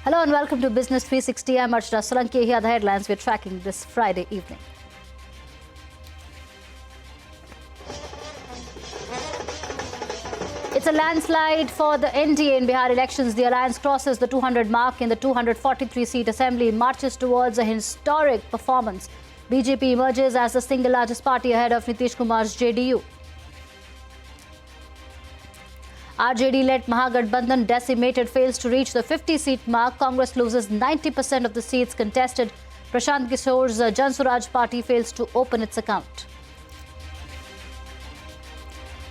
Hello and welcome to Business 360. I'm Archana Solanki. Here are the headlines we're tracking this Friday evening. It's a landslide for the NDA in Bihar elections. The alliance crosses the 200 mark in the 243-seat assembly, marches towards a historic performance. BJP emerges as the single largest party ahead of Nitish Kumar's JDU. RJD-LED Mahagathbandhan decimated, fails to reach the 50-seat mark. Congress loses 90% of the seats contested. Prashant Kishore's Jan Swaraj party fails to open its account.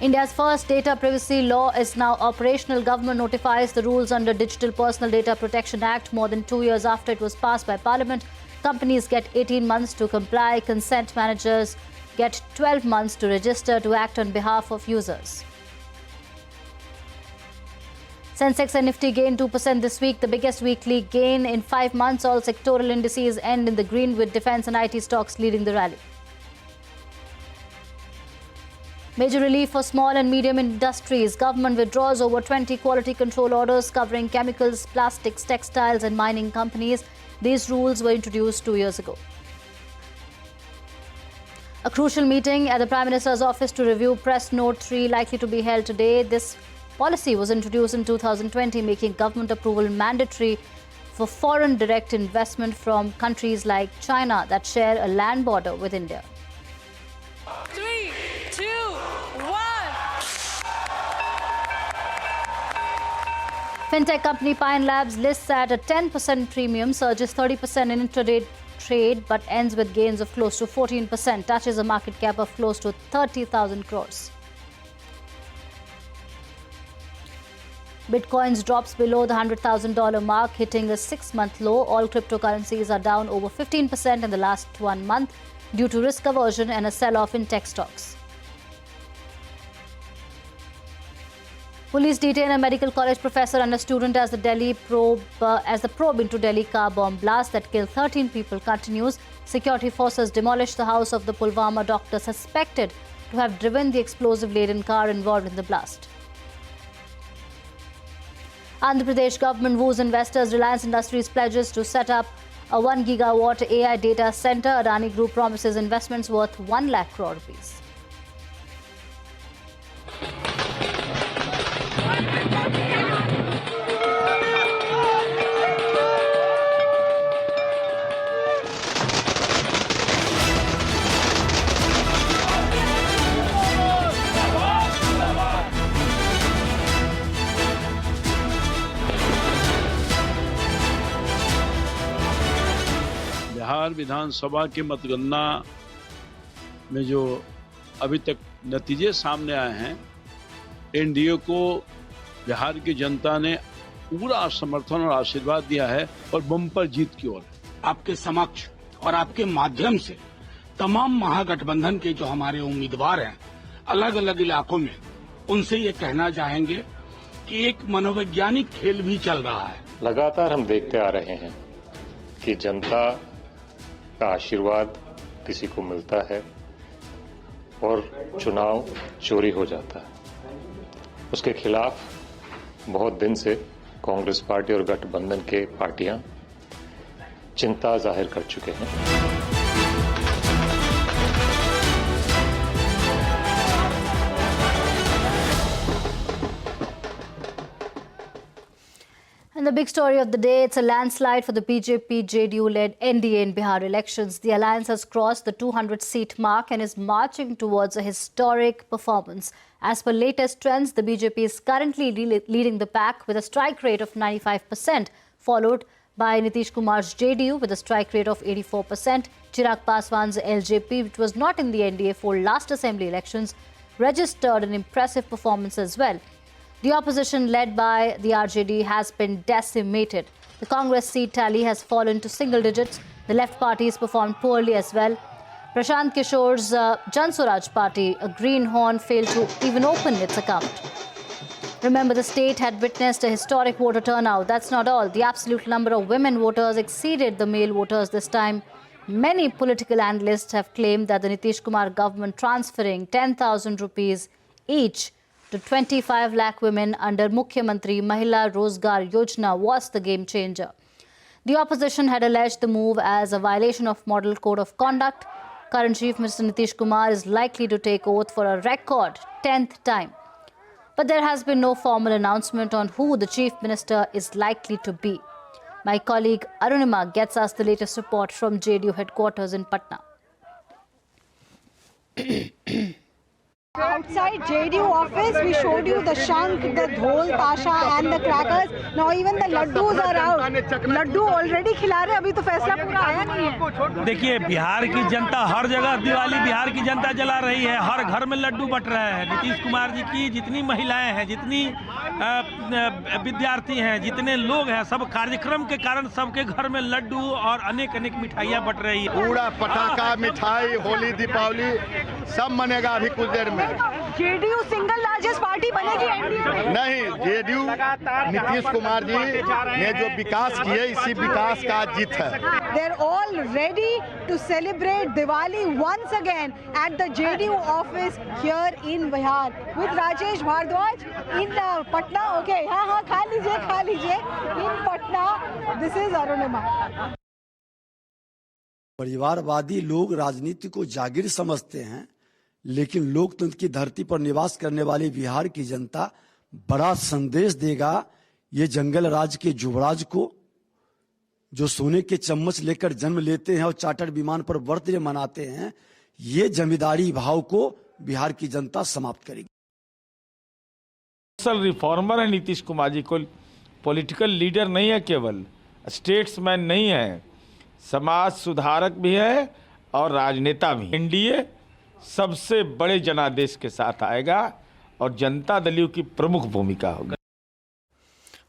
India's first data privacy law is now operational. Government notifies the rules under Digital Personal Data Protection Act more than 2 years after it was passed by Parliament. Companies get 18 months to comply. Consent managers get 12 months to register to act on behalf of users. Sensex and Nifty gained 2% this week, the biggest weekly gain in 5 months. All sectoral indices end in the green, with defense and IT stocks leading the rally. Major relief for small and medium industries. Government withdraws over 20 quality control orders covering chemicals, plastics, textiles and mining companies. These rules were introduced 2 years ago. A crucial meeting at the Prime Minister's office to review Press Note 3 likely to be held today. This policy was introduced in 2020, making government approval mandatory for foreign direct investment from countries like China that share a land border with India. 3, 2, 1. Fintech company Pine Labs lists at a 10% premium, surges 30% in intraday trade, but ends with gains of close to 14%, touches a market cap of close to 30,000 crores. Bitcoins drops below the $100,000 mark, hitting a 6-month low. All cryptocurrencies are down over 15% in the last 1 month due to risk aversion and a sell-off in tech stocks. Police detain a medical college professor and a student as the probe into Delhi car bomb blast that killed 13 people continues. Security forces demolished the house of the Pulwama doctor suspected to have driven the explosive-laden car involved in the blast. Andhra Pradesh government woos investors. Reliance Industries pledges to set up a 1 gigawatt AI data center. Adani Group promises investments worth 1 lakh crore rupees. Bihar विधानसभा की मतगणना में जो अभी तक नतीजे सामने आए हैं, एनडीए को बिहार की जनता ने पूरा समर्थन और आशीर्वाद दिया है और बम्पर जीत की ओर है। आपके समक्ष और आपके माध्यम से तमाम महागठबंधन के जो हमारे उम्मीदवार हैं अलग अलग इलाकों में, उनसे ये कहना चाहेंगे कि एक मनोवैज्ञानिक खेल भी चल रहा है। लगातार हम देखते आ रहे हैं कि जनता का आशीर्वाद किसी को मिलता है और चुनाव चोरी हो जाता है। उसके खिलाफ बहुत दिन से कांग्रेस पार्टी और गठबंधन के पार्टियां चिंता जाहिर कर चुके हैं। And the big story of the day, it's a landslide for the BJP JDU-led NDA in Bihar elections. The alliance has crossed the 200-seat mark and is marching towards a historic performance. As per latest trends, the BJP is currently leading the pack with a strike rate of 95%, followed by Nitish Kumar's JDU with a strike rate of 84%. Chirag Paswan's LJP, which was not in the NDA for last assembly elections, registered an impressive performance as well. The opposition, led by the RJD, has been decimated. The Congress seat tally has fallen to single digits. The left parties performed poorly as well. Prashant Kishore's Jan Swaraj party, a greenhorn, failed to even open its account. Remember, the state had witnessed a historic voter turnout. That's not all. The absolute number of women voters exceeded the male voters this time. Many political analysts have claimed that the Nitish Kumar government transferring 10,000 rupees each to 25 lakh women under Mukhyamantri Mahila Rozgar Yojana was the game changer. The opposition had alleged the move as a violation of Model Code of Conduct. Current Chief Minister Nitish Kumar is likely to take oath for a record 10th time. But there has been no formal announcement on who the Chief Minister is likely to be. My colleague Arunima gets us the latest report from JDU headquarters in Patna. Outside JDU office, we showed you the shank, the dhol, tasha and the crackers. Now even the laddus are out. Laddu already खिला रहे, अभी तो फैसला पूरा आया नहीं है. देखिए, बिहार की जनता हर जगह दिवाली बिहार की जनता जला रही है. हर घर में लड्डू बट रहे हैं. नीतीश कुमार जी की जितनी महिलाएं हैं, जितनी विद्यार्थी हैं, जितने लोग हैं, सब कार्यक्रम के कारण सबके घर में लड्डू और अनेक अनेक मिठाइयाँ बट रही है. पूरा पटाखा, मिठाई, होली, दीपावली सब मनेगा अभी कुछ देर में. JDU सिंगल लार्जेस्ट पार्टी बनेगी एनडीए में? नहीं, JDU नीतीश कुमार जी ने जो विकास किए, इसी विकास का जीत है. They're all ready to celebrate Diwali once again at the JDU office here in Bihar with Rajesh Bhardwaj in Patna. Okay, हाँ खा लीजिए. In Patna, this is Arunima. परिवारवादी लोग राजनीति को जागीर समझते हैं, लेकिन लोकतंत्र की धरती पर निवास करने वाली बिहार की जनता बड़ा संदेश देगा ये जंगल राज के युवराज को, जो सोने के चम्मच लेकर जन्म लेते हैं और चार्टर्ड विमान पर बर्थडे मनाते हैं. ये जमींदारी भाव को बिहार की जनता समाप्त करेगी. सोशल रिफॉर्मर है नीतीश कुमार जी. को पॉलिटिकल लीडर नहीं है, केवल स्टेट्समैन नहीं है, समाज सुधारक भी है और राजनेता भी. एनडीए सबसे बड़े जनादेश के साथ आएगा और जनता दलियों की प्रमुख भूमिका होगी.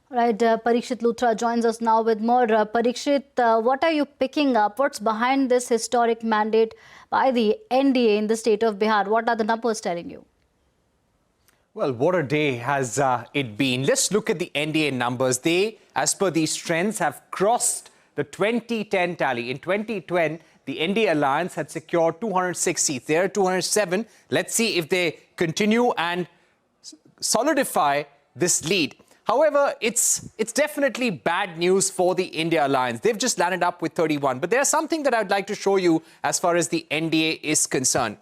Right, Parikshit Luthra joins us now with more. Parikshit, what are you picking up? What's behind this historic mandate by the NDA in the state of Bihar? What are the numbers telling you? Well, what a day has it been. Let's look at the NDA numbers. They, as per these trends, have crossed the 2010 tally. In 2010, the NDA alliance had secured 206 seats. There are 207. Let's see if they continue and solidify this lead. However, it's definitely bad news for the India alliance. They've just landed up with 31. But there's something that I'd like to show you as far as the NDA is concerned.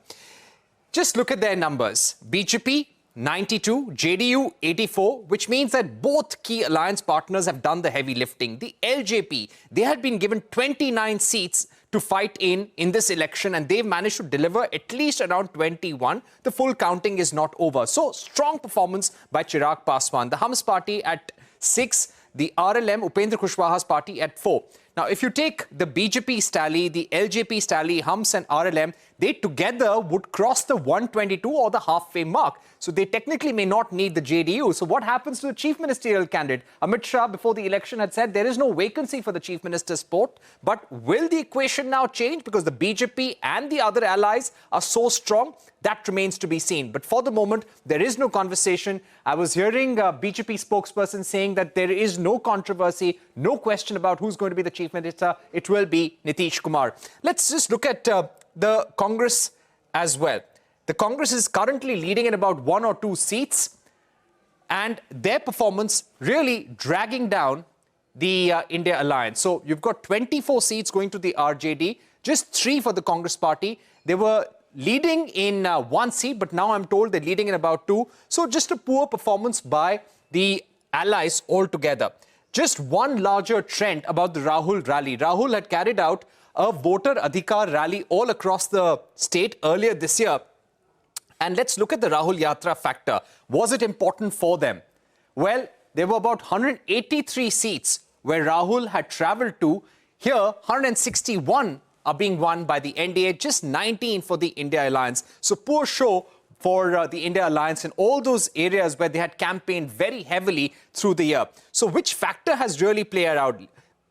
Just look at their numbers. BJP 92, JDU 84, which means that both key alliance partners have done the heavy lifting. The LJP, they had been given 29 seats to fight in this election, and they've managed to deliver at least around 21. The full counting is not over. So, strong performance by Chirag Paswan. The Hums party at 6, the RLM, Upendra Kushwaha's party at 4. Now, if you take the BJP tally, the LJP tally, Hums and RLM, they together would cross the 122 or the halfway mark. So they technically may not need the JDU. So what happens to the chief ministerial candidate? Amit Shah, before the election, had said there is no vacancy for the chief minister's post. But will the equation now change because the BJP and the other allies are so strong? That remains to be seen. But for the moment, there is no conversation. I was hearing a BJP spokesperson saying that there is no controversy, no question about who's going to be the chief minister. It will be Nitish Kumar. Let's just look at the Congress as well. The Congress is currently leading in about 1 or 2 seats, and their performance really dragging down the India alliance. So you've got 24 seats going to the RJD, just 3 for the Congress party. They were leading in 1 seat, but now I'm told they're leading in about 2. So just a poor performance by the allies altogether. Just one larger trend about the Rahul rally. Rahul had carried out a voter Adhikar rally all across the state earlier this year. And let's look at the Rahul Yatra factor. Was it important for them? Well, there were about 183 seats where Rahul had travelled to. Here, 161 are being won by the NDA, just 19 for the India Alliance. So poor show for the India Alliance in all those areas where they had campaigned very heavily through the year. So which factor has really played out?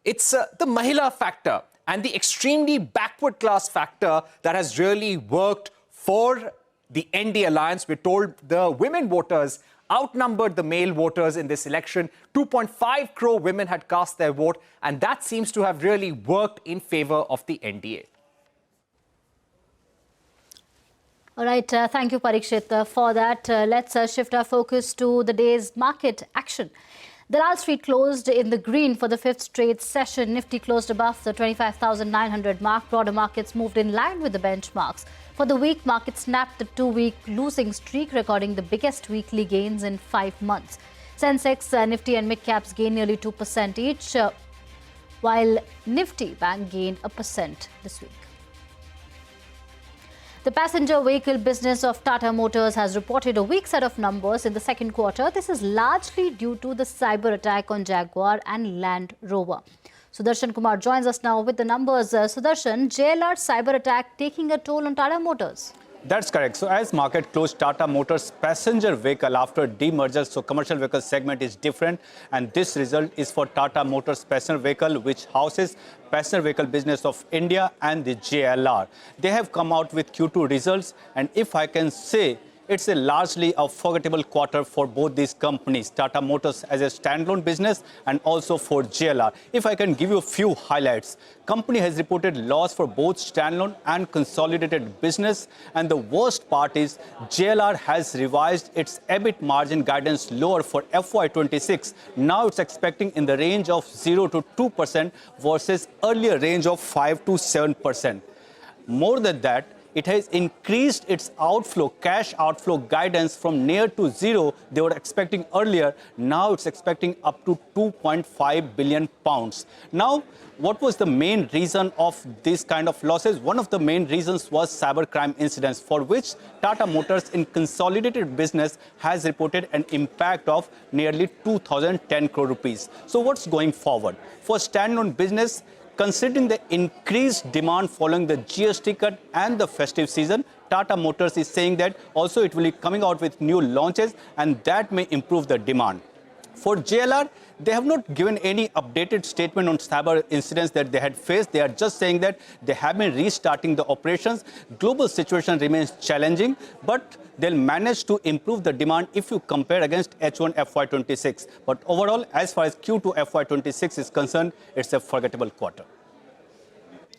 It's the Mahila factor and the extremely backward class factor that has really worked for the NDA Alliance. We're told the women voters outnumbered the male voters in this election. 2.5 crore women had cast their vote, and that seems to have really worked in favor of the NDA. All right, thank you, Parikshit, for that. Let's shift our focus to the day's market action. Dalal Street closed in the green for the fifth straight session. Nifty closed above the 25,900 mark. Broader markets moved in line with the benchmarks. For the week, market snapped the two-week losing streak, recording the biggest weekly gains in 5 months. Sensex, Nifty and mid-caps gained nearly 2% each, while Nifty Bank gained 1% this week. The passenger vehicle business of Tata Motors has reported a weak set of numbers in the second quarter. This is largely due to the cyber attack on Jaguar and Land Rover. Sudarshan Kumar joins us now with the numbers. Sudarshan, JLR cyber attack taking a toll on Tata Motors. That's correct. So as market closed, Tata Motors passenger vehicle after demerger, so commercial vehicle segment is different, and this result is for Tata Motors passenger vehicle, which houses passenger vehicle business of India and the JLR. They have come out with Q2 results, and if I can say, it's a largely a forgettable quarter for both these companies, Tata Motors as a standalone business and also for JLR. If I can give you a few highlights, company has reported loss for both standalone and consolidated business. And the worst part is JLR has revised its EBIT margin guidance lower for FY26. Now it's expecting in the range of 0 to 2% versus earlier range of 5 to 7%. More than that, it has increased its cash outflow guidance from near to zero. They were expecting earlier. Now it's expecting up to £2.5 billion. Now, what was the main reason of these kind of losses? One of the main reasons was cybercrime incidents, for which Tata Motors in consolidated business has reported an impact of nearly 2,010 crore rupees. So what's going forward? For standalone business, considering the increased demand following the GST cut and the festive season, Tata Motors is saying that also it will be coming out with new launches, and that may improve the demand. For JLR, they have not given any updated statement on cyber incidents that they had faced. They are just saying that they have been restarting the operations. Global situation remains challenging, but they'll manage to improve the demand if you compare against H1 FY26. But overall, as far as Q2 FY26 is concerned, it's a forgettable quarter.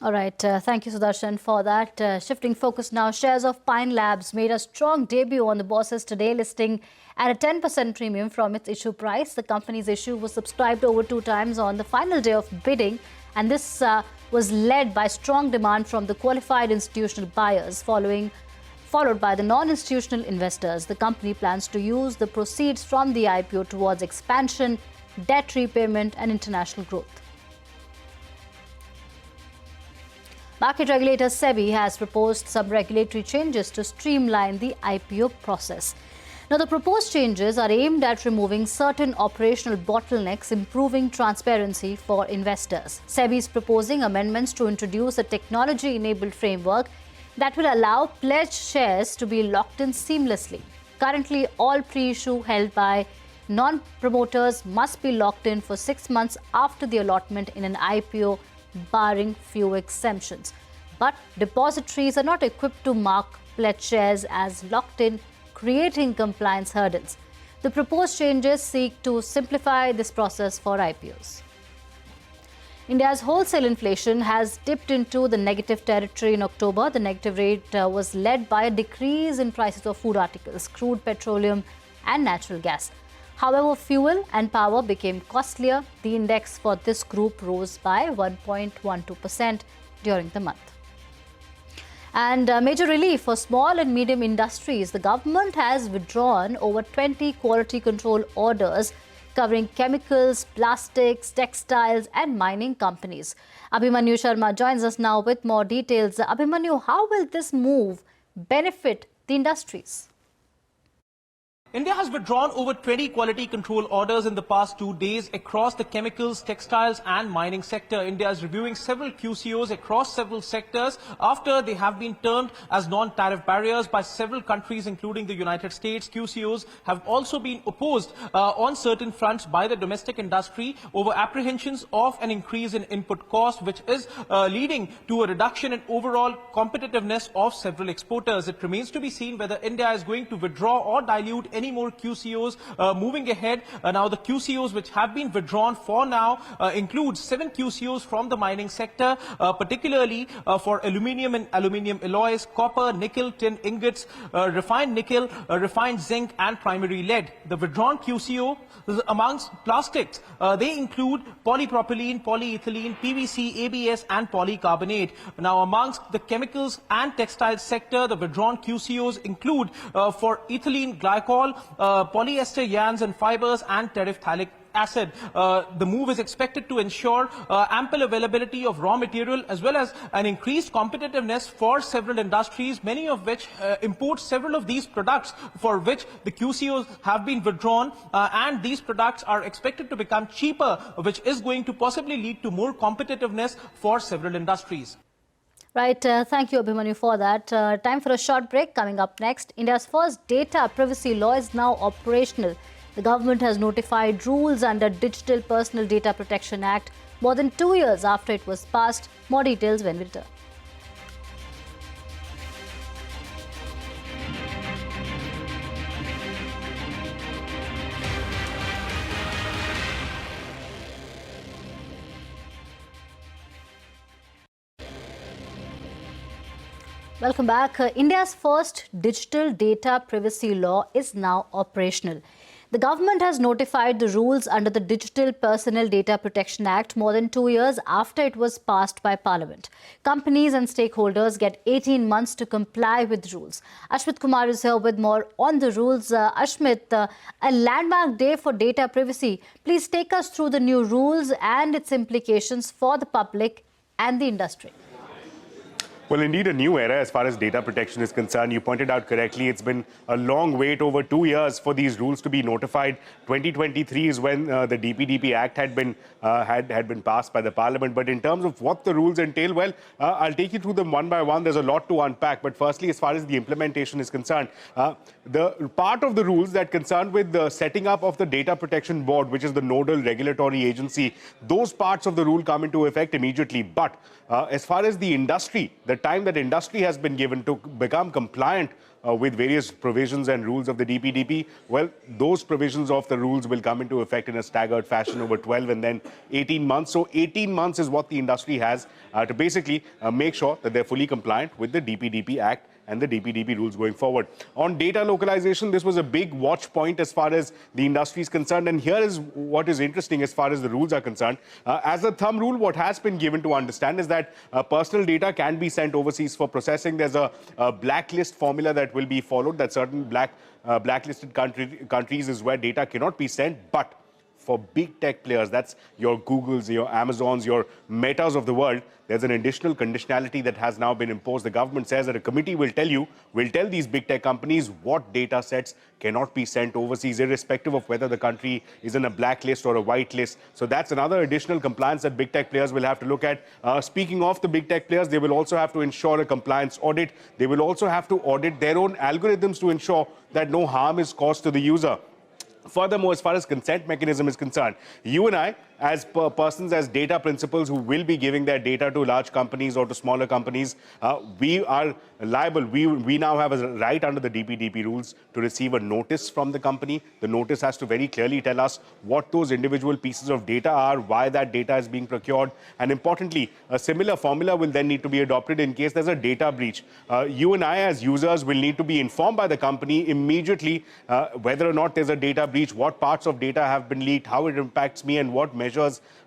All right. Thank you, Sudarshan, for that. Shifting focus now, shares of Pine Labs made a strong debut on the bourses today, listing at a 10% premium from its issue price. The company's issue was subscribed over 2 times on the final day of bidding, and this was led by strong demand from the qualified institutional buyers, followed by the non-institutional investors. The company plans to use the proceeds from the IPO towards expansion, debt repayment, and international growth. Market regulator SEBI has proposed some regulatory changes to streamline the IPO process. Now, the proposed changes are aimed at removing certain operational bottlenecks, improving transparency for investors. SEBI is proposing amendments to introduce a technology-enabled framework that will allow pledged shares to be locked in seamlessly. Currently, all pre-issue held by non-promoters must be locked in for 6 months after the allotment in an IPO, barring few exemptions. But depositories are not equipped to mark pledged shares as locked in, creating compliance hurdles. The proposed changes seek to simplify this process for IPOs. India's wholesale inflation has dipped into the negative territory in October. The negative rate was led by a decrease in prices of food articles, crude petroleum and natural gas. However, fuel and power became costlier. The index for this group rose by 1.12% during the month. And major relief for small and medium industries. The government has withdrawn over 20 quality control orders covering chemicals, plastics, textiles and mining companies. Abhimanyu Sharma joins us now with more details. Abhimanyu, how will this move benefit the industries? India has withdrawn over 20 quality control orders in the past 2 days across the chemicals, textiles and mining sector. India is reviewing several QCOs across several sectors after they have been termed as non-tariff barriers by several countries, including the United States. QCOs have also been opposed on certain fronts by the domestic industry over apprehensions of an increase in input cost, which is leading to a reduction in overall competitiveness of several exporters. It remains to be seen whether India is going to withdraw or dilute any more QCOs moving ahead. Now, the QCOs which have been withdrawn for now include 7 QCOs from the mining sector, particularly for aluminium and aluminium alloys, copper, nickel, tin ingots, refined nickel, refined zinc and primary lead. The withdrawn QCO amongst plastics, they include polypropylene, polyethylene, PVC, ABS and polycarbonate. Now, amongst the chemicals and textile sector, the withdrawn QCOs include for ethylene glycol, polyester yarns and fibers and terephthalic acid. The move is expected to ensure ample availability of raw material as well as an increased competitiveness for several industries, many of which import several of these products for which the QCOs have been withdrawn, and these products are expected to become cheaper, which is going to possibly lead to more competitiveness for several industries. Right, thank you Abhimanyu for that. Time for a short break. Coming up next, India's first data privacy law is now operational. The government has notified rules under Digital Personal Data Protection Act more than 2 years after it was passed. More details when we return. Welcome back. India's first digital data privacy law is now operational. The government has notified the rules under the Digital Personal Data Protection Act more than 2 years after it was passed by Parliament. Companies and stakeholders get 18 months to comply with rules. Ashmit Kumar is here with more on the rules. Ashmit, a landmark day for data privacy. Please take us through the new rules and its implications for the public and the industry. Well, indeed, a new era as far as data protection is concerned. You pointed out correctly, it's been a long wait, over 2 years, for these rules to be notified. 2023 is when the DPDP Act had been passed by the Parliament. But in terms of what the rules entail, well, I'll take you through them one by one. There's a lot to unpack. But firstly, as far as the implementation is concerned, the part of the rules that concerned with the setting up of the Data Protection Board, which is the nodal regulatory agency, those parts of the rule come into effect immediately. But as far as the industry, the time that industry has been given to become compliant with various provisions and rules of the DPDP, well, those provisions of the rules will come into effect in a staggered fashion over 12 and then 18 months. So 18 months is what the industry has to basically make sure that they're fully compliant with the DPDP Act and the DPDP rules going forward. On data localization, this was a big watch point as far as the industry is concerned. And here is what is interesting as far as the rules are concerned. As a thumb rule, what has been given to understand is that personal data can be sent overseas for processing. There's a blacklist formula that will be followed, that certain blacklisted countries is where data cannot be sent. But for big tech players, that's your Googles, your Amazons, your Metas of the world, there's an additional conditionality that has now been imposed. The government says that a committee will tell these big tech companies what data sets cannot be sent overseas, irrespective of whether the country is in a blacklist or a white list. So that's another additional compliance that big tech players will have to look at. Speaking of the big tech players, they will also have to ensure a compliance audit. They will also have to audit their own algorithms to ensure that no harm is caused to the user. Furthermore, as far as consent mechanism is concerned, you and I, as persons, as data principals who will be giving their data to large companies or to smaller companies, we are liable. We now have a right under the DPDP rules to receive a notice from the company. The notice has to very clearly tell us what those individual pieces of data are, why that data is being procured. And importantly, a similar formula will then need to be adopted in case there's a data breach. You and I, as users, will need to be informed by the company immediately whether or not there's a data breach, what parts of data have been leaked, how it impacts me, and what measures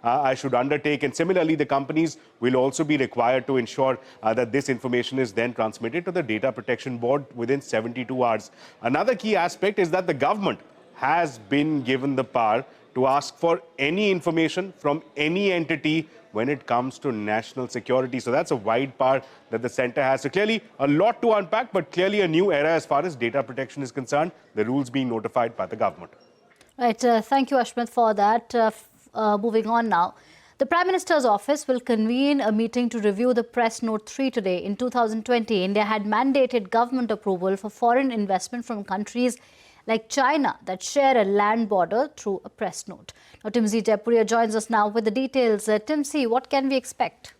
I should undertake. And similarly, the companies will also be required to ensure that this information is then transmitted to the Data Protection Board within 72 hours. Another key aspect is that the government has been given the power to ask for any information from any entity when it comes to national security. So that's a wide power that the centre has. So clearly a lot to unpack, but clearly a new era as far as data protection is concerned, the rules being notified by the government. Right, thank you Ashmit for that. Moving on now. The Prime Minister's office will convene a meeting to review the Press Note 3 today. In 2020, India had mandated government approval for foreign investment from countries like China that share a land border through a press note. Now, Tim Z. Jaipuria joins us now with the details. Tim C., what can we expect?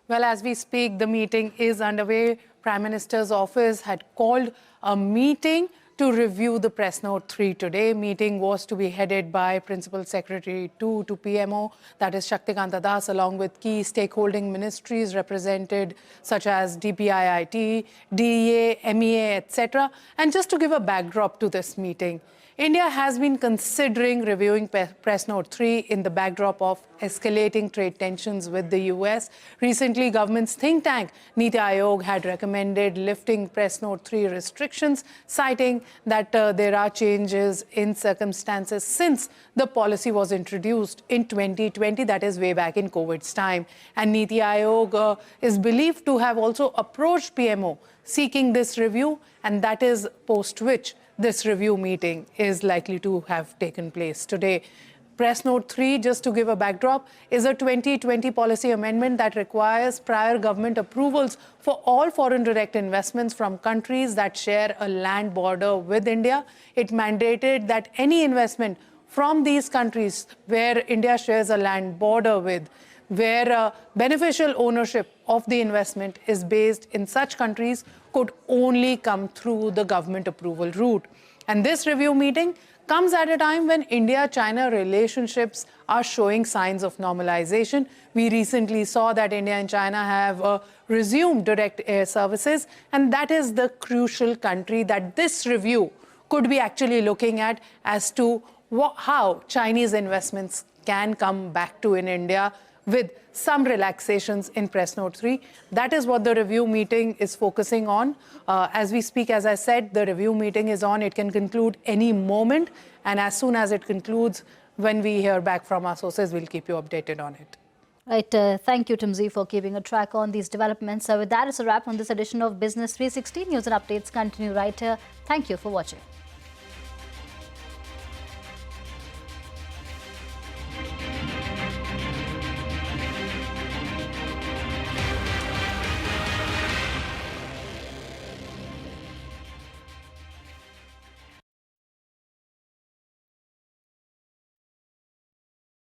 Well, as we speak, the meeting is underway. Prime Minister's office had called a meeting to review the Press Note 3 today. Meeting was to be headed by Principal Secretary 2 to PMO, that is Shaktikanta Das, along with key stakeholding ministries represented such as DPIIT, DEA, MEA, etc. And just to give a backdrop to this meeting, India has been considering reviewing Press Note 3 in the backdrop of escalating trade tensions with the US. Recently, government's think tank, Niti Aayog, had recommended lifting Press Note 3 restrictions, citing that there are changes in circumstances since the policy was introduced in 2020, that is way back in COVID's time. And Niti Aayog is believed to have also approached PMO seeking this review, and that is post which this review meeting is likely to have taken place today. Press Note 3, just to give a backdrop, is a 2020 policy amendment that requires prior government approvals for all foreign direct investments from countries that share a land border with India. It mandated that any investment from these countries where India shares a land border with, where beneficial ownership of the investment is based in such countries, could only come through the government approval route. And this review meeting comes at a time when India-China relationships are showing signs of normalization. We recently saw that India and China have resumed direct air services, and that is the crucial country that this review could be actually looking at as to how Chinese investments can come back to in India with some relaxations in Press Note 3. That is what the review meeting is focusing on. As we speak, as I said, the review meeting is on. It can conclude any moment. And as soon as it concludes, when we hear back from our sources, we'll keep you updated on it. Right. Thank you, Timzi, for keeping a track on these developments. With that, it's a wrap on this edition of Business 360. News and updates continue right here. Thank you for watching.